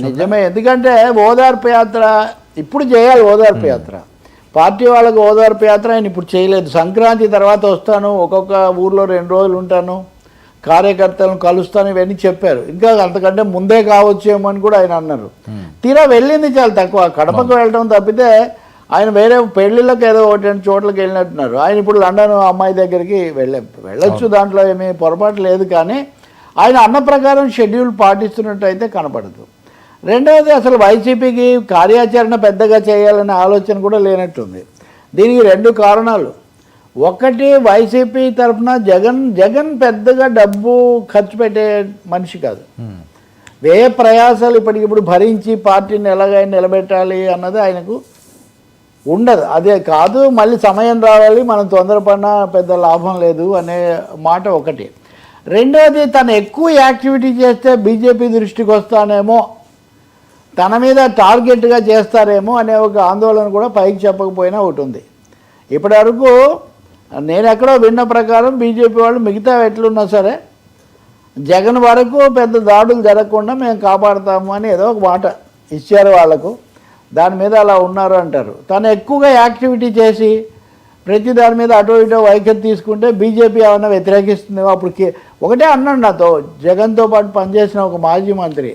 నిజమే, ఎందుకంటే ఓదార్పు యాత్ర ఇప్పుడు చేయాలి. ఓదార్పు యాత్ర పార్టీ వాళ్ళకి ఓదార్పు యాత్ర ఆయన ఇప్పుడు చేయలేదు. సంక్రాంతి తర్వాత వస్తాను, ఒక్కొక్క ఊర్లో 2 రోజులు ఉంటాను, కార్యకర్తలను కలుస్తాను, ఇవన్నీ చెప్పారు. ఇంకా అంతకంటే ముందే కావచ్చేమో అని కూడా ఆయన అన్నారు. తీరా వెళ్ళింది చాలా తక్కువ. కడపకు వెళ్ళడం తప్పితే ఆయన వేరే పెళ్లిళ్ళకి ఏదో 1-2 చోట్లకి వెళ్ళినట్టున్నారు. ఆయన ఇప్పుడు లండన్ అమ్మాయి దగ్గరికి వెళ్ళొచ్చు, దాంట్లో ఏమీ పొరపాటు లేదు. కానీ ఆయన అన్న ప్రకారం షెడ్యూల్ పాటిస్తున్నట్టు అయితే కనపడదు. రెండవది, అసలు వైసీపీకి కార్యాచరణ పెద్దగా చేయాలనే ఆలోచన కూడా లేనట్టుంది. దీనికి 2 కారణాలు. ఒకటి, వైసీపీ తరఫున జగన్ పెద్దగా డబ్బు ఖర్చు పెట్టే మనిషి కాదు. వ్యయ ప్రయాసాలు ఇప్పటికిప్పుడు భరించి పార్టీని ఎలాగైనా నిలబెట్టాలి అన్నది ఆయనకు ఉండదు. అదే కాదు, మళ్ళీ సమయం రావాలి, మనం తొందరపడినా పెద్ద లాభం లేదు అనే మాట ఒకటి. రెండవది, తను ఎక్కువ యాక్టివిటీ చేస్తే బీజేపీ దృష్టికి వస్తానేమో, తన మీద టార్గెట్గా చేస్తారేమో అనే ఒక ఆందోళన కూడా పైకి చెప్పకపోయినా ఒకటి ఉంది. ఇప్పటి వరకు నేను ఎక్కడో విన్న ప్రకారం బీజేపీ వాళ్ళు మిగతా ఎట్లున్నా సరే జగన్ వరకు పెద్ద దాడులు జరగకుండా మేము కాపాడుతాము అని ఏదో ఒక మాట ఇచ్చారు వాళ్ళకు. దాని మీద అలా ఉన్నారు అంటారు. తను ఎక్కువగా యాక్టివిటీ చేసి ప్రతి దాని మీద అటో ఇటో వైఖరి తీసుకుంటే బీజేపీ ఏమైనా వ్యతిరేకిస్తుందేమో. అప్పుడు ఒకటే అన్నాడు నాతో, జగన్తో పాటు పనిచేసిన ఒక మాజీ మంత్రి,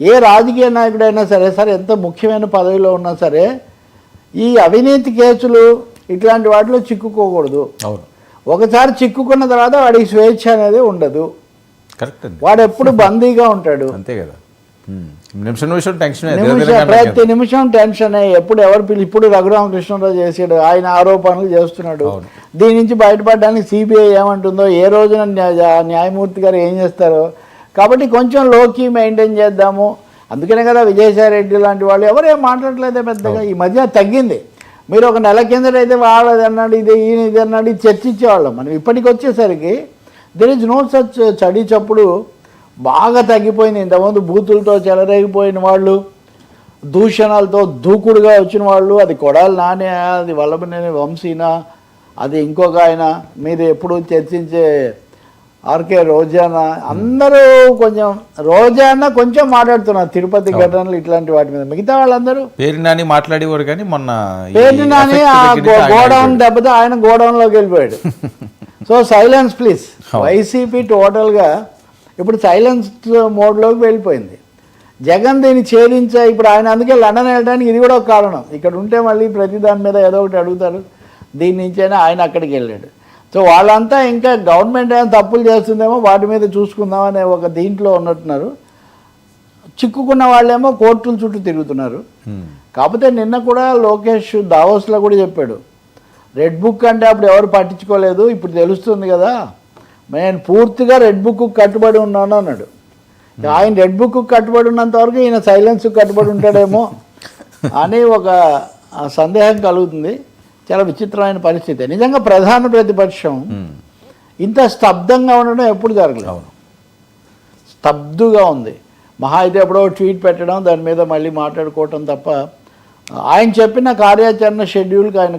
ఏ రాజకీయ నాయకుడైనా సరే ఎంత ముఖ్యమైన పదవిలో ఉన్నా సరే ఈ అవినీతి కేసులు ఇట్లాంటి వాటిలో చిక్కుకోకూడదు. ఒకసారి చిక్కుకున్న తర్వాత వాడికి స్వేచ్ఛ అనేది ఉండదు. కరెక్ట్, వాడు ఎప్పుడు బందీగా ఉంటాడు. అంతే కదా, ప్రతి నిమిషం టెన్షన్. ఎప్పుడు ఇప్పుడు రఘురామకృష్ణరావు చేసాడు, ఆయన ఆరోపణలు చేస్తున్నాడు. దీని నుంచి బయటపడడానికి సిబిఐ ఏమంటుందో, ఏ రోజున న్యాయమూర్తి గారు ఏం చేస్తారో. కాబట్టి కొంచెం లోకి మెయింటైన్ చేద్దాము. అందుకనే కదా విజయసాయి రెడ్డి లాంటి వాళ్ళు ఎవరు ఏం మాట్లాడలేదే పెద్దగా. ఈ మధ్య తగ్గింది. మీరు ఒక నెల కిందటైతే వాళ్ళది అన్నాడు, ఈయన ఇది అన్నాడు, ఇది చర్చించేవాళ్ళం. మనం ఇప్పటికి వచ్చేసరికి దెర్ ఇస్ నో సచ్ చడి చప్పుడు బాగా తగ్గిపోయింది. ఇంతకుముందు బూతులతో చెలరేగిపోయిన వాళ్ళు, దూషణాలతో దూకుడుగా వచ్చిన వాళ్ళు, అది కొడాలి నాని, అది వల్లభనేని వంశీనా, అది ఇంకొక ఆయన, మీరు ఎప్పుడు చర్చించే ఆర్కే రోజానా, అందరూ రోజానా కొంచెం మాట్లాడుతున్నారు తిరుపతి ఘటనలు ఇట్లాంటి వాటి మీద. మిగతా వాళ్ళందరూ పేరు నాని మాట్లాడేవారు. కానీ మొన్న పేరు నాని గోడౌన్ దెబ్బతో ఆయన గోడౌన్లోకి వెళ్ళిపోయాడు. So silence please. వైసీపీ టోటల్గా ఇప్పుడు సైలెన్స్ మోడ్లోకి వెళ్ళిపోయింది. జగన్ దీన్ని ఛేదించా. ఇప్పుడు ఆయన అందుకే లండన్ వెళ్ళడానికి ఇది కూడా ఒక కారణం. ఇక్కడ ఉంటే మళ్ళీ ప్రతి దాని మీద ఏదో ఒకటి అడుగుతారు. దీని నుంచైనా ఆయన అక్కడికి వెళ్ళాడు. సో వాళ్ళంతా ఇంకా గవర్నమెంట్ ఏమైనా తప్పులు చేస్తుందేమో వాటి మీద చూసుకుందామనే ఒక దీంట్లో ఉన్నట్టున్నారు. చిక్కుకున్న వాళ్ళేమో కోర్టుల చుట్టూ తిరుగుతున్నారు. కాకపోతే నిన్న కూడా లోకేష్ దావోస్లో కూడా చెప్పాడు, రెడ్ బుక్ అంటే అప్పుడు ఎవరు పట్టించుకోలేదు, ఇప్పుడు తెలుస్తుంది కదా, నేను పూర్తిగా రెడ్ బుక్ కట్టుబడి ఉన్నాను అన్నాడు. ఆయన రెడ్ బుక్ కట్టుబడి ఉన్నంత వరకు ఈయన సైలెన్స్ కట్టుబడి ఉంటాడేమో అని ఒక సందేహం కలుగుతుంది. చాలా విచిత్రమైన పరిస్థితి. నిజంగా ప్రధాన ప్రతిపక్షం ఇంత స్తబ్దంగా ఉండడం ఎప్పుడు జరగలేదు. స్తబ్దుగా ఉంది. మహా అయితే ఎప్పుడో ట్వీట్ పెట్టడం, దాని మీద మళ్ళీ మాట్లాడుకోవటం తప్ప ఆయన చెప్పిన కార్యాచరణ షెడ్యూల్కి ఆయన